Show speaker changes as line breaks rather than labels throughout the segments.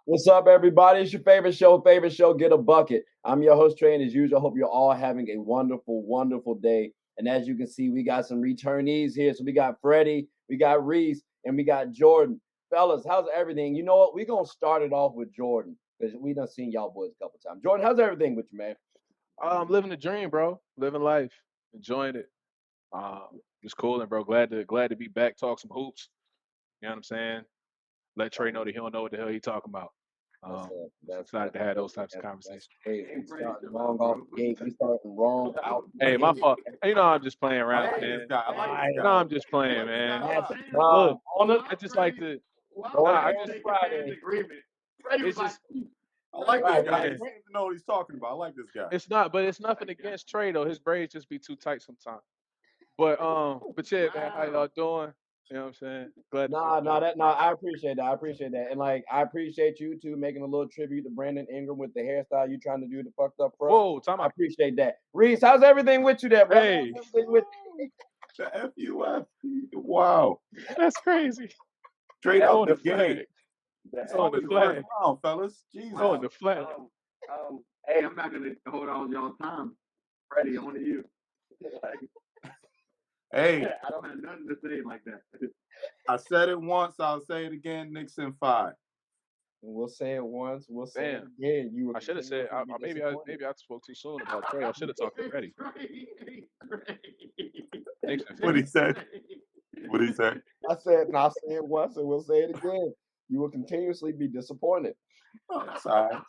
What's up, everybody? It's your favorite show, Get a Bucket. I'm your host, Trey, and as usual, I hope you're all having a wonderful, wonderful day. And as you can see, we got some returnees here. So we got Freddie, we got Reese, and we got Jordan. Fellas, how's everything? You know what? We're going to start it off with Jordan because we done seen y'all boys a couple times. Jordan, how's everything with you, man?
I'm living the dream, bro. Living life, enjoying it. Just cooling, bro. Glad to be back. Talk some hoops. You know what I'm saying? Let Trey know that he don't know what the hell he talking about. Just excited to have those types of conversations.
Hey, we starting wrong off the gate. We starting wrong out the
Hey, my
gate.
fault. You know I'm just playing
I
around,
like this
man.
guy. I like this
You know
guy.
I'm just playing, man.
Nah,
Look,
on the
I just like to.
Go
Nah, I
ahead,
just.
Friday.
It's just.
I like
Right,
this guy.
man.
He seems to know what he's talking about. I like this guy.
It's not, but it's nothing against Trey though. His braids just be too tight sometimes. But yeah, man. How y'all doing? You know what I'm saying? Glad to be back.
I appreciate that. I appreciate that. And like I appreciate you too making a little tribute to Brandon Ingram with the hairstyle you trying to do the fucked up fro.
Whoa, time
I
out.
appreciate that. Reese, how's everything with you there, brother?
Hey,
How's everything with
The FUF. Wow.
that's crazy.
Straight out
Throwing
the
the
gate.
flag.
It's
Throwing the
only the first
flag.
round, fellas. Jesus.
Throwing the flag.
Hey, I'm not gonna hold all y'all time. Freddie, on to you.
Hey,
I don't have nothing to say like that.
I said it once. I'll say it again. Knicks in 5.
And we'll say it once, we'll say it
Damn.
again. You were
I should have said. Maybe I spoke too soon about Trey. I should have talked to Freddie. Knicks and
What he
Philly.
said? What he said?
I said, and I'll say it once and we'll say it again. You will continuously be disappointed.
Oh, that's all right.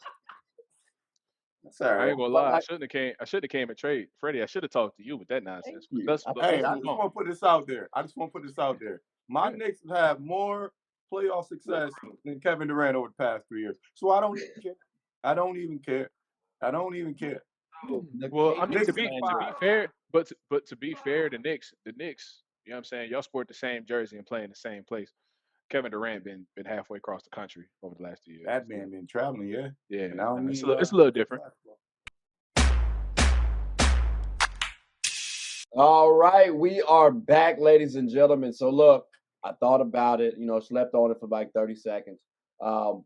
That's all
I
right.
ain't gonna
But
lie.
like,
I should have came and Trey. Freddie, I should have talked to you with that
thank
nonsense.
you.
Let's
Hey, I
move
just
on.
want to put this out there. My
Yeah.
Knicks have had more playoff success than Kevin Durant over the past 3 years. So I don't even care. I don't even care. I don't even care.
The
Well, I
Knicks
mean,
Knicks
to
in
be
5.
fair, but to be fair, the Knicks, you know what I'm saying? Y'all sport the same jersey and play in the same place. Kevin Durant been halfway across the country over the last 2 years.
That man been traveling, yeah.
Yeah,
And I don't
it's
mean
it's a little different.
All right, we are back, ladies and gentlemen. So look, I thought about it, slept on it for like 30 seconds. What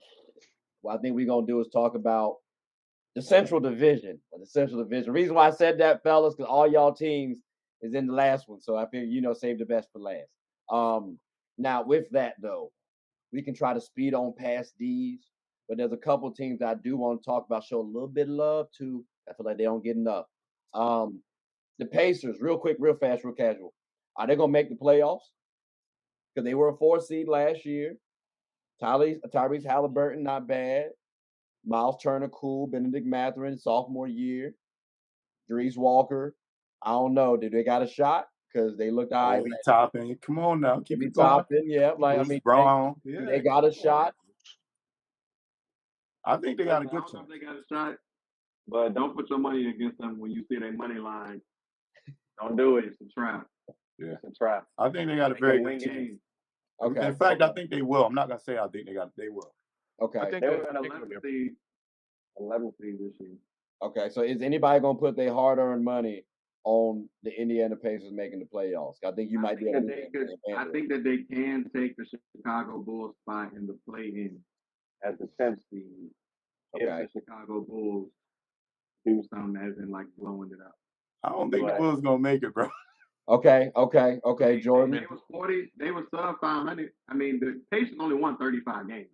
I think we're gonna do is talk about the Central Division. The Central Division. Reason why I said that, fellas, because all y'all teams is in the last one. So I figure, save the best for last. Now with that though, we can try to speed on past these, but there's a couple teams that I do want to talk about, show a little bit of love to. I feel like they don't get enough. The Pacers, real quick, real fast, real casual. Are they gonna make the playoffs? Because they were a 4 seed last year. Tyrese Halliburton, not bad. Miles Turner, cool. Benedict Mathurin, sophomore year. Dries Walker, I don't know. Did they got a shot? Because they looked all right.
Obi Toppin. Come on now. Keep
Jimmy
it going.
Toppin, yeah.
Bruce Brown.
They got a shot.
I think they got a
I
good
don't know
chance.
if they got a shot, but don't put your money against them when you see their money line. Don't do it. It's a trap.
Yeah.
It's a trap.
I think they got a
They
very
can
good
win
chance.
games.
Okay.
In fact, I think they will. I'm not gonna say I think they will.
Okay.
I think
They
that-
were
I
an
think it'll
11
be a-
seed. 11 seed this year.
Okay. So is anybody gonna put their hard-earned money on the Indiana Pacers making the playoffs? I think you might be able to do that.
I think that they can take the Chicago Bulls spot in the play-in as the 10th seed
Okay.
if the Chicago Bulls do something as in like blowing it up.
I don't think the Bulls gonna make it, bro.
Okay, Jordan.
They was 40. They was sub 500. I mean, the Pacers only won 35 games.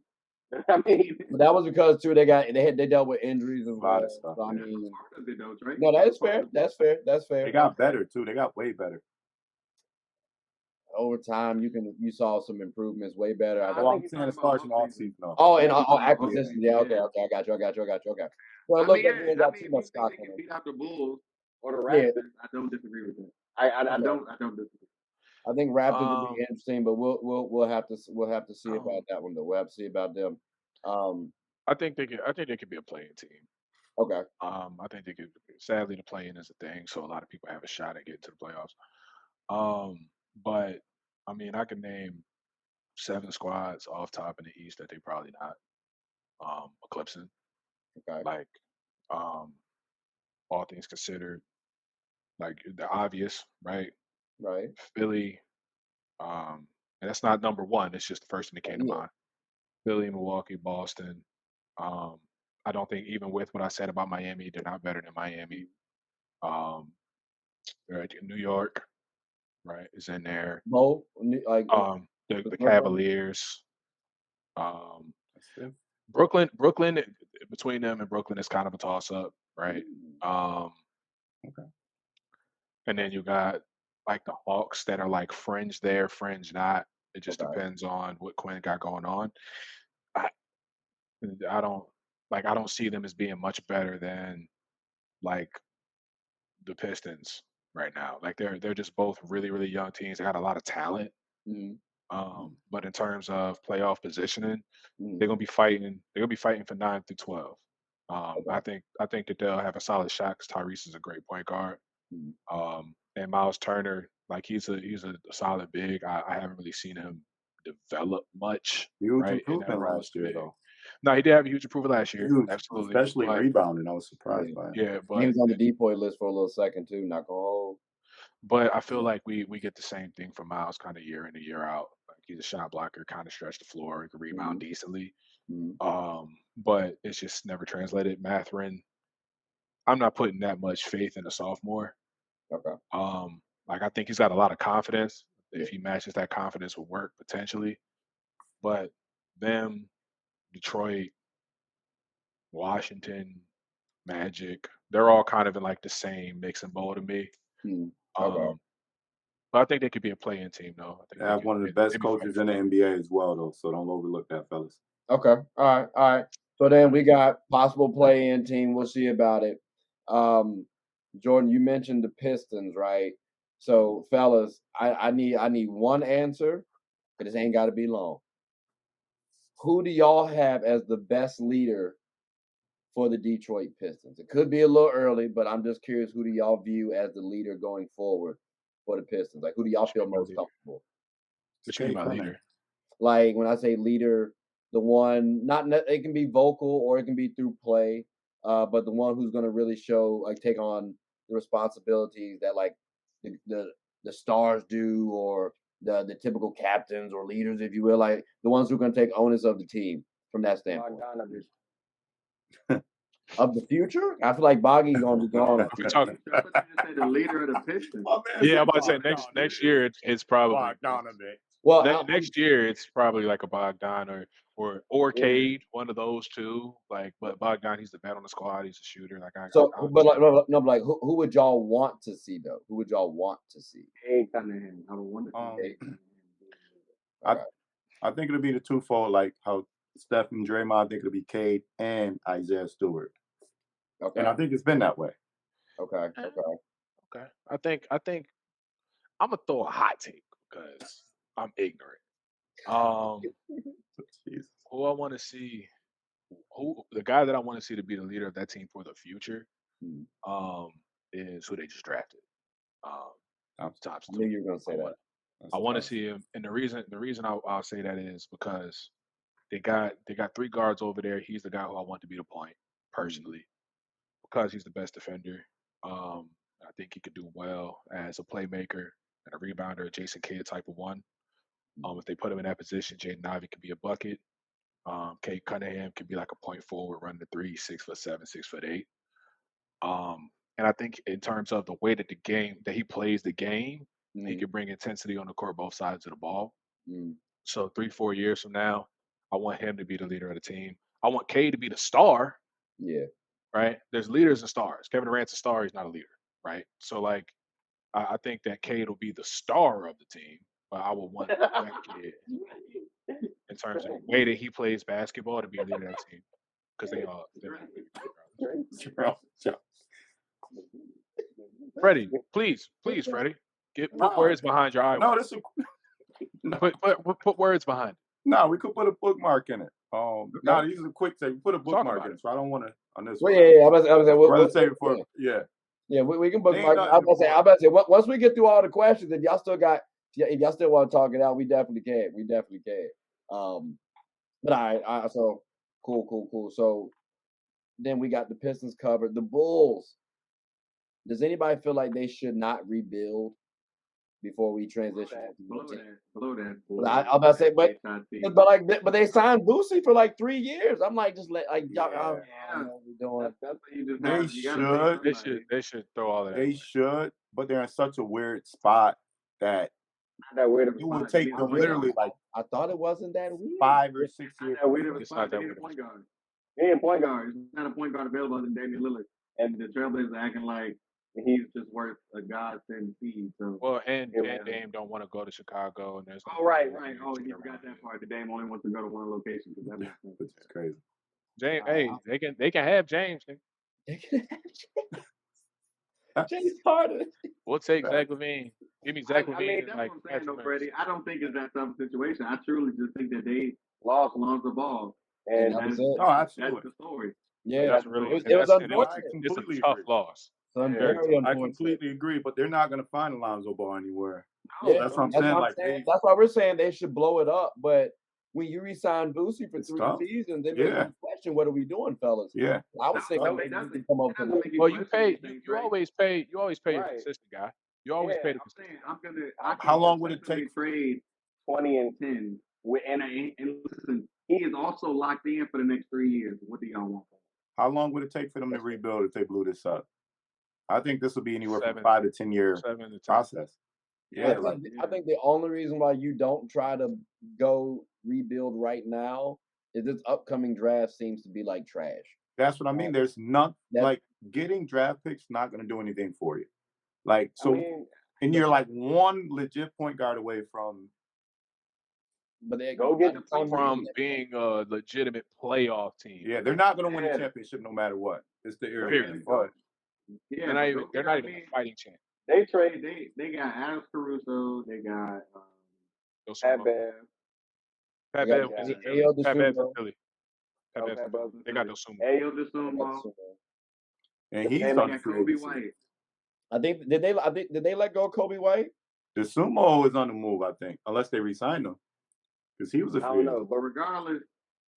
I mean,
But that was because too they dealt with injuries as
A lot
well.
of stuff,
So, I
yeah.
mean,
right?
no, that is fair. That's fair. That's fair.
They got better too. They got way better.
Over time, you saw some improvements, way better. I
Oh,
think.
I'm saying it starts in off season though.
Oh, and acquisitions. Yeah, okay. I got you. Okay. Well, look, we ain't got too much stock
They
in
can
it.
beat out the Bulls or the
Yeah.
Raptors. I don't disagree with that. I don't disagree.
I think Raptors will be interesting, but we'll have to see about that one though. We'll have to see about them.
I think they could be a playing team.
Okay.
I think they could. Sadly, the playing is a thing, so a lot of people have a shot at getting to the playoffs. But I mean, I can name 7 squads off top in the East that they probably not eclipsing.
Okay.
Like, all things considered, like the obvious, right?
Right.
Philly, and that's not number one. It's just the first thing that came to mind. Philly, Milwaukee, Boston, I don't think even with what I said about Miami, they're not better than Miami. Um, right, New York, right, is in there.
Both like
The
front row?
Cavaliers. Um,
That's it.
Brooklyn, between them and Brooklyn is kind of a toss up, right?
Mm,
Um,
Okay.
and then you got like the Hawks that are like fringe there, fringe not. It just
okay.
depends on what Quinn got going on. I, I don't see them as being much better than like the Pistons right now. Like they're just both really really young teams. They got a lot of talent.
Mm,
But in terms of playoff positioning,
mm,
they're gonna be fighting. They're gonna be fighting for 9 through 12.
okay.
I think that they'll have a solid shot because Tyrese is a great point guard.
Mm,
And Miles Turner, like he's a solid big. I haven't really seen him develop much,
Huge
right, in that
improvement
role as
last
the
year,
big.
though.
No, he did have a huge improvement last year,
Huge,
absolutely.
especially rebounding. I was surprised
yeah.
by it.
Yeah,
He was on the depoy list for a little second too. Not gonna hold.
but I feel
Yeah.
like we get the same thing from Miles kind of year in and year out. Like he's a shot blocker, kind of stretch the floor, he can rebound
Mm,
decently.
mm,
But it's just never translated. Matherin, I'm not putting that much faith in a sophomore.
okay.
Like I think he's got a lot of confidence.
Yeah.
If he matches that confidence with work potentially, but them, Detroit, Washington, Magic, they're all kind of in like the same mixing bowl to me.
Mm, okay.
Um, but I think they could be a play-in team though. I think
They have one of the
they
best
be fighting
coaches
for
in the
that.
NBA as well, though. So don't overlook that, fellas.
Okay. All right. All right. So then we got possible play-in team. We'll see about it. Um, Jordan, you mentioned the Pistons, right? So, fellas, I need one answer. It just ain't got to be long. Who do y'all have as the best leader for the Detroit Pistons? It could be a little early, but I'm just curious. Who do y'all view as the leader going forward for the Pistons? Like, who do y'all
What you
feel
mean by
most
leader?
comfortable?
It's
What you mean
Kate
by
Cunningham.
leader?
Like when I say leader, the one it can be vocal or it can be through play, but the one who's going to really show like take on the responsibilities that like the stars do, or the typical captains or leaders, if you will, like the ones who are going to take onus of the team from that standpoint. Of the future, I feel like Boggy gonna be gone.
If we talk,
I thought you just say the leader of the Pistons.
My man
yeah, I'm
said
about to say next year it's probably
Bogdanovich.
Well,
next year it's probably like a Bogdan or
yeah.
Cade, one of those two. Like, but Bogdan, he's the vet on the squad. He's a shooter. Like,
So,
I
but like,
understand.
no, but like, who would y'all want to see though? Who would y'all want to see?
Hey, Cunningham. I would wonder
Um,
if Cunningham.
I
Okay.
I think it'll be the twofold, like how Steph and Draymond. I think it'll be Cade and Isaiah Stewart,
Okay.
and I think it's been that way.
Okay.
Eh,
Okay.
Okay, I think I'm gonna throw a hot take because I'm ignorant. Um,
Jesus.
who I want to see, who the guy that I want to see to be the leader of that team for the future,
Hmm.
um, is who they just drafted. Um,
Thompson.
I knew
Thompson.
you were gonna
I
say that.
want
That's
I want to
tough.
see him, and the reason I'll say that is because they got three guards over there. He's the guy who I want to be the point
Hmm.
personally because he's the best defender. I think he could do well as a playmaker and a rebounder, a Jason Kidd type of one. If they put him in that position, Jaden Ivey could be a bucket. Kate Cunningham could be like a point forward, running the three, 6'7", 6'8". And I think in terms of the way that he plays the game, he
Hmm.
can bring intensity on the court, both sides of the ball.
Hmm.
So 3, 4 years from now, I want him to be the leader of the team. I want K to be the star,
Yeah.
right? There's leaders and stars. Kevin Durant's a star, he's not a leader, right? So like I think that Cade will be the star of the team, but I would want that kid in terms of the way that he plays basketball to be a leader of that team because they're gonna win regardless. Freddie, please, Freddie, put
No,
words behind your eye.
no, this is no,
Put words behind it.
no. We could put a bookmark in it. Now
Okay.
these are quick say. Put a
Talk
bookmark
about
in
it.
it. So I don't want to on this
Well,
one.
yeah. I was say,
I'd rather save it for
yeah,
yeah.
yeah. We can
Ain't
bookmark.
nothing
I about to say once we get through all the questions, if y'all still got, if y'all still want to talk it out, we definitely can. We definitely can. But all right. So cool. So then we got the Pistons covered. The Bulls. Does anybody feel like they should not rebuild? before we transition.
Blow that.
But I'm about to say, but they signed Boosie for like 3 years. I'm like, just let like y'all. I don't know what we're doing.
That's what you just
They
have. You gotta pay somebody.
They should throw all of that.
They
away.
should, but they're in such a weird spot that
That weird
it would take them literally like
I thought it wasn't that weird.
5 or 6 years.
That weird of a
It's
spot.
not
They
that
need a
weird.
point guard. They need a point guard. There's not a point guard available other than Damian Lillard, and the Trailblazers are acting like he's just worth a godsend fee. So.
Well, and Dame don't want to go to Chicago, and there's.
Oh right. Oh, you forgot that part. The Dame only wants to go to one location because that makes sense.
Which is crazy.
James, hey, they can have James.
James Harden.
We'll take Zach LaVine. Give me Zach LaVine.
I mean, that's
like
what I'm saying, though,
Patrick
Freddie. I don't think it's that type of situation. I truly just think that they lost Lonzo Ball, and
that was
that's,
it.
Oh, absolutely.
that's the story.
Yeah,
That's really
it was unfortunate.
It's a
completely
tough
agree.
loss.
Very
I
unfortunate.
completely agree, but they're not going to find Alonzo Ball anywhere.
Yeah,
That's what I'm saying. Like,
that's why we're saying they should blow it up. But when you re-sign Boosie for
It's
3
tough.
seasons, they make you question, what are we doing, fellas?
Yeah.
I was thinking
it
maybe we
doesn't.
could come up
It
with
doesn't make
Well, you
question
pay.
anything,
You
right?
always pay your
Right.
consistent guy. You always pay the
I'm
consistent.
saying I can
How long would it
successfully
take?
trade 20 and 10 and listen, he is also locked in for the next 3 years. What do y'all want?
How long would it take for them to rebuild if they blew this up? I think this will be anywhere from
7
5 to 10 year
7 to 10.
process.
I think the only reason why you don't try to go rebuild right now is this upcoming draft seems to be like trash.
That's what I mean. There's not like getting draft picks not going to do anything for you. Like so, and you're like one legit point guard away from.
But they
go get from being a legitimate playoff team.
Yeah, they're not going to win a championship no matter what. It's the area. But
yeah,
they're not even a fighting chance.
They trade. They got Alex Caruso. They got Pat Bev.
Pat Bev was in Philly. Pat Bev's in Philly. They got Dosunmu.
Ayo Dosunmu.
And he's
on Kobe White.
Did they let go of Kobe White?
Dosunmu is on the move, I think, unless they re-signed him, because he was a free.
I don't know, but regardless,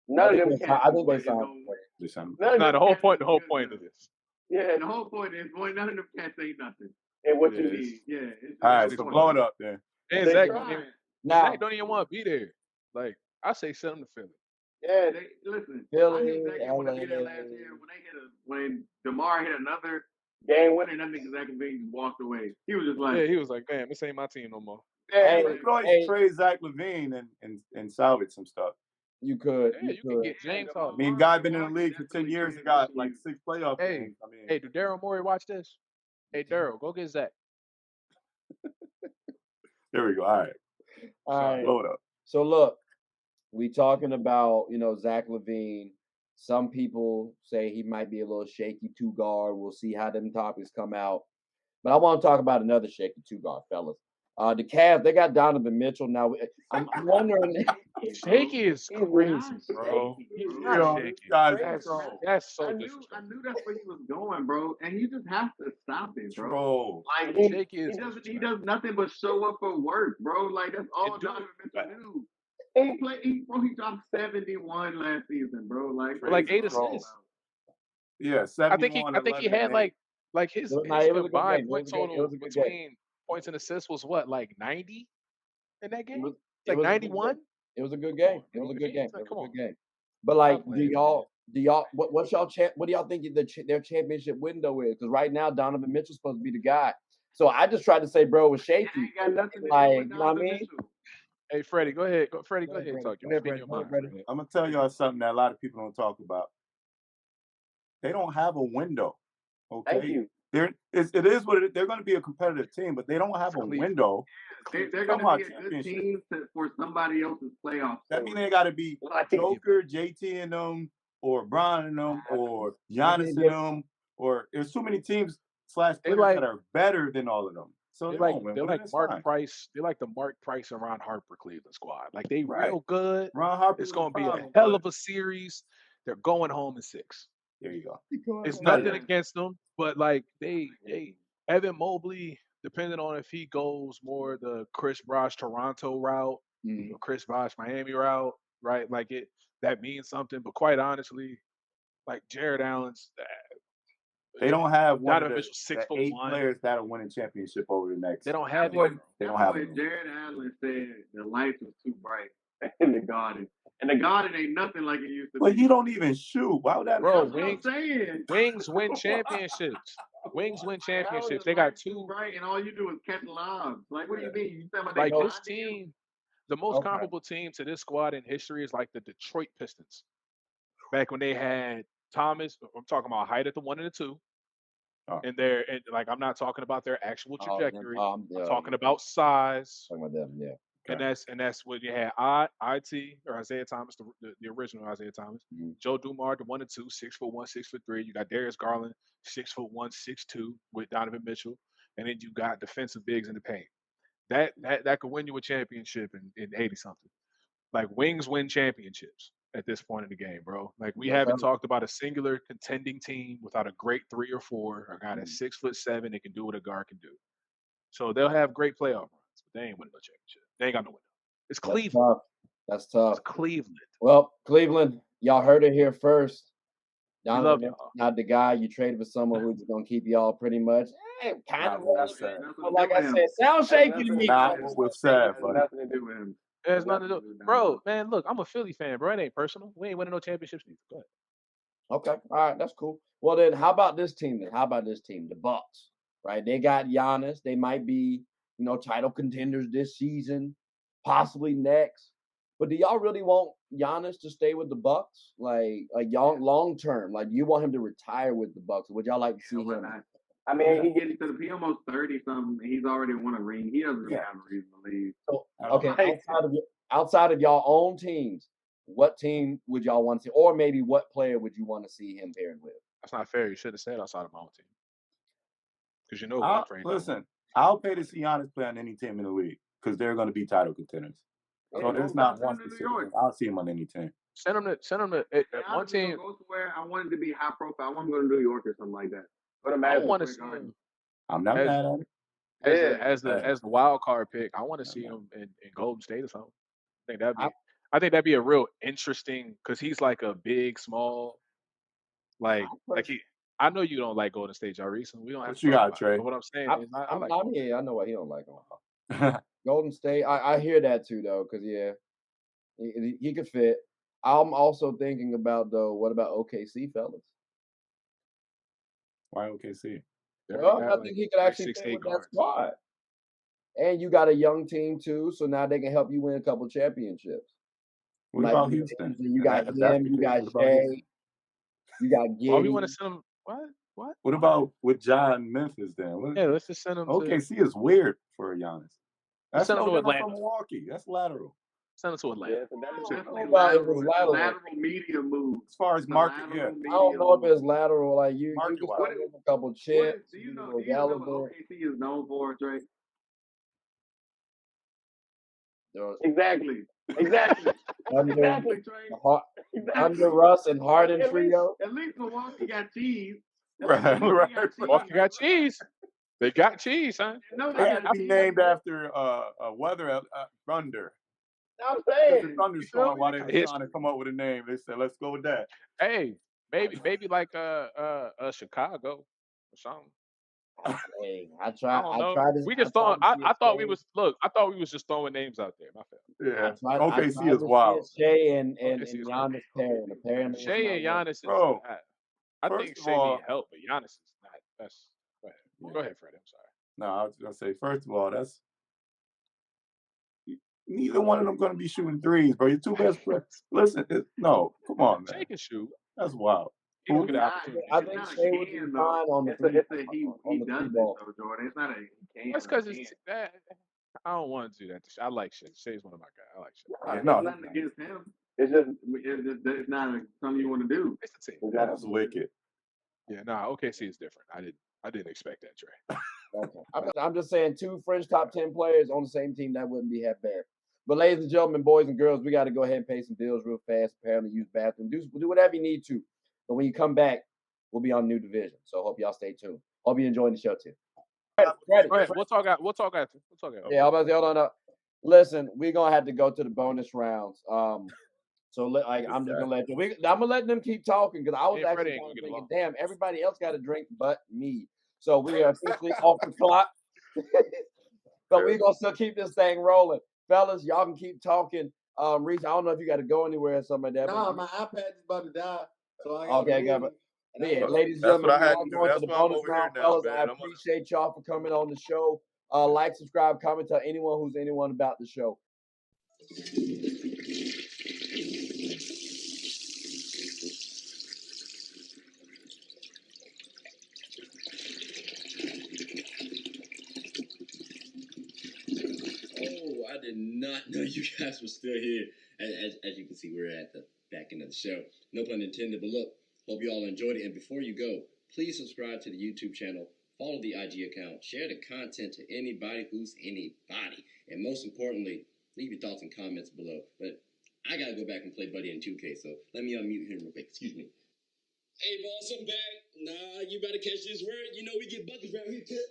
none of them. I think they signed.
No, the whole point of this.
Yeah, the whole point is, boy, none of them cats ain't nothing. And what you need,
All right, so blow it up then.
And Zach don't even want to be there. Like I say, send him to Philly.
Yeah, listen.
Philly,
I think Zach wanted to be there last year when DeMar hit another game winner, and that nigga Zach LaVine just walked away. He was just like,
he was like, man, this ain't my team no more.
Hey, you could always trade Zach LaVine and salvage some stuff.
You could.
Yeah, you could get James Harden.
I mean, guy been in the league for 10 years and got like 6 playoff games. I mean,
hey, do Daryl Morey watch this? Hey, Daryl, go get Zach.
There we go. All right. Blow it up.
So look, we talking about, Zach LaVine. Some people say he might be a little shaky 2 guard. We'll see how them topics come out. But I want to talk about another shaky 2 guard, fellas. The Cavs, they got Donovan Mitchell. Now, I'm wondering.
Shaky is crazy, bro. He's not shaky. That's so disrespectful.
I knew that's where he was going, bro. And you just have to stop it, bro.
Bro.
Like, he does nothing but show up for work, bro. Like, that's all Donovan Mitchell do. He dropped 71 last season, bro.
Like 8 assists.
Yeah, 71.
I think he had like his combined point total between points and assists was what, like 90 in that game? Like 91?
It was a good game. It was a good game. But like, do y'all what do y'all think their championship window is? Because right now Donovan Mitchell's supposed to be the guy. So I just tried to say, bro, it was shaky.
Ain't got nothing to do
Like,
with
you know what I mean?
Mitchell.
Hey, Freddie, go ahead. Freddie, go ahead and talk.
I'm gonna tell y'all something that a lot of people don't talk about. They don't have a window. Okay.
Thank you.
It is what it is. They're going to be a competitive team, but they don't have a window.
They're going to be a good team for somebody else's playoffs.
That means they got to be Joker, JT in them, or Bron in them, or Giannis in them, or there's too many teams / players that are better than all of them. So
they're like Mark Price. They're like the Mark Price and Ron Harper Cleveland squad. Like they real good.
Ron Harper.
It's going to be a hell of a series. They're going home in 6.
There you go.
It's nothing against them, but like they Evan Mobley, depending on if he goes more the Chris Bosh Toronto route or Chris Bosh Miami route, right? Like that means something. But quite honestly, like Jared Allen's,
They don't have one of
Donovan
the,
Mitchell,
the 8
6'1".
players that'll win a championship over the next.
They don't have
That
it.
They don't
boy
have it.
Jared Allen said the lights was too bright in the Garden, and the Garden ain't nothing like it used to
But
be.
he don't even shoot. Why would that?
Bro,
That's what I'm saying.
Wings win championships. Wings win
How is
championships.
the
They got
lights too
2.
bright, and all you do is catch lobs. Like, what do you mean? You talking about they
Like this
blinding you?
team, the most
Okay.
comparable team to this squad in history is like the Detroit Pistons. Back when they had Thomas, I'm talking about height at the 1 and the 2.
Oh.
And like I'm not talking about their actual trajectory. I'm talking about size.
Talking about them, yeah.
Okay.
And that's what you had IT or Isaiah Thomas, the original Isaiah Thomas, Joe Dumars, the 1 and 2, 6'1", 6'3". You got Darius Garland, 6'1", 6'2", with Donovan Mitchell, and then you got defensive bigs in the paint. That could win you a championship in 80 something. Like wings win championships at this point in the game, bro. Like we haven't talked about a singular contending team without a great 3 or 4, a guy that's 6'7" that can do what a guard can do. So they'll have great playoff runs, but they ain't winning no championship. They ain't got no winner. It's Cleveland.
That's tough.
It's Cleveland.
Well, Cleveland, y'all heard it here first.
We love
Donovan,
y'all.
not the guy you traded for someone who's gonna keep y'all pretty much. Kind of. But like I said, sound shaky to me.
Not what was said, buddy.
Nothing to do with him.
It has nothing to do. Bro, man, look, I'm a Philly fan, bro. It ain't personal. We ain't winning no championships either. Go ahead.
Okay, all right, that's cool. Well then, how about this team? The Bucks, right? They got Giannis. They might be, title contenders this season, possibly next. But do y'all really want Giannis to stay with the Bucks, like y'all long term? Like, do you want him to retire with the Bucks? Or would y'all like to see him?
I mean, he gets to he almost 30 something. He's already won a ring. He doesn't really have a reason to leave.
So, okay, outside of y'all own teams, what team would y'all want to see, or maybe what player would you want to see him paired with?
That's not fair. You should have said outside of my own team. Because I'm training.
Listen, I'll pay to see Giannis play on any team in the league because they're going to be title contenders. So there's not one specific. I'll see him on any team.
Send him to one team.
Go somewhere. I want him to be high profile. I want him to go to New York or something like that.
I want to see him.
I'm not mad at it.
As the wild card pick, I want to see him in Golden State or something. I think that'd be a real interesting because he's like a big, small, like he. I know you don't like Golden State, Jarvis. We don't have to.
You got Trey.
But what I'm saying is, I like.
I know what he don't like him. Golden State. I hear that too, though, because he could fit. I'm also thinking about though. What about OKC, fellas?
Why OKC?
Well, I think he could actually fit with that squad. And you got a young team too, so now they can help you win a couple championships.
What about Houston?
You got him, you got Shea, you got Giddy.
Oh, we want to send him. What?
What about with John Memphis then?
Let's just send him.
OKC is weird for Giannis. That's
send him to Atlanta.
From Milwaukee. That's lateral.
Send him to Atlanta.
Lateral medium move.
As far as market,
I don't know if it's lateral. Like you just put in a couple chips.
Do you know what OKC is known for, Trey? Exactly, Trey.
Under Russ and Harden trio.
At least Milwaukee got cheese.
Right.
Milwaukee got cheese. They got cheese, huh?
They had to be named after weather thunder.
I'm saying
the thunderstorm while they were trying to come up with a name. They said, "Let's go with that."
Hey, maybe like Chicago or something.
Hey,
I tried this. We just thought. I thought we was just throwing names out there. My fault.
Yeah. OKC is wild.
Shea and Giannis pairing.
Shea and Giannis is.
Bro,
I think Shea need help, but Giannis is not. That's. Go ahead, Fred. I'm sorry.
No, I was gonna say. First of all, that's neither one of them going to be shooting threes, bro. Your two best players. Listen, no, come on, man.
Shea can shoot.
That's wild.
I
think Shea would be fine on the three.
He does it though, Jordan. It's not a can.
That's because it's that. I don't want to do that. I like Shea. Shea's one of my guys. I like Shea.
No, nothing against him. It's not something you want to do.
It's the team.
That's wicked.
Yeah, OKC is different. I didn't expect that, Trey.
Okay. I'm just saying, two French top 10 players on the same team, that wouldn't be half bad. But ladies and gentlemen, boys and girls, we got to go ahead and pay some bills real fast. Apparently, use bathroom. Do whatever you need to. But when you come back, we'll be on New Division. So hope y'all stay tuned. Hope you're enjoying the show too.
Right. We'll talk after.
Yeah, I'm about to say, hold on up. Listen, we're gonna have to go to the bonus rounds. So I'm just gonna let them. I'm gonna let them keep talking because I was
Me and Freddie
actually
ain't
kind
gonna
of
get
thinking,
along.
damn, everybody else got a drink but me. So we are officially off the clock. But we're gonna still keep this thing rolling, fellas. Y'all can keep talking. Reese, I don't know if you got to go anywhere or something like that.
Nah, my iPad is about to die, so I
Okay, I got it. Yeah, ladies and
That's
gentlemen,
what I
we
had
are
to do.
going to
That's
the
why I'm
bonus
over here
round,
now,
fellas. I
man.
appreciate y'all for coming on the show. Like, subscribe, comment, tell anyone who's anyone about the show.
Oh, I did not know you guys were still here. As you can see, we're at the back end of the show. No pun intended, but look, hope you all enjoyed it. And before you go, please subscribe to the YouTube channel, follow the IG account, share the content to anybody who's anybody. And most importantly, leave your thoughts and comments below. But I got to go back and play Buddy in 2K, so let me unmute him real quick. Excuse me. Hey, boss, I'm back. Nah, you better catch this word. You know we get buckets around here, too.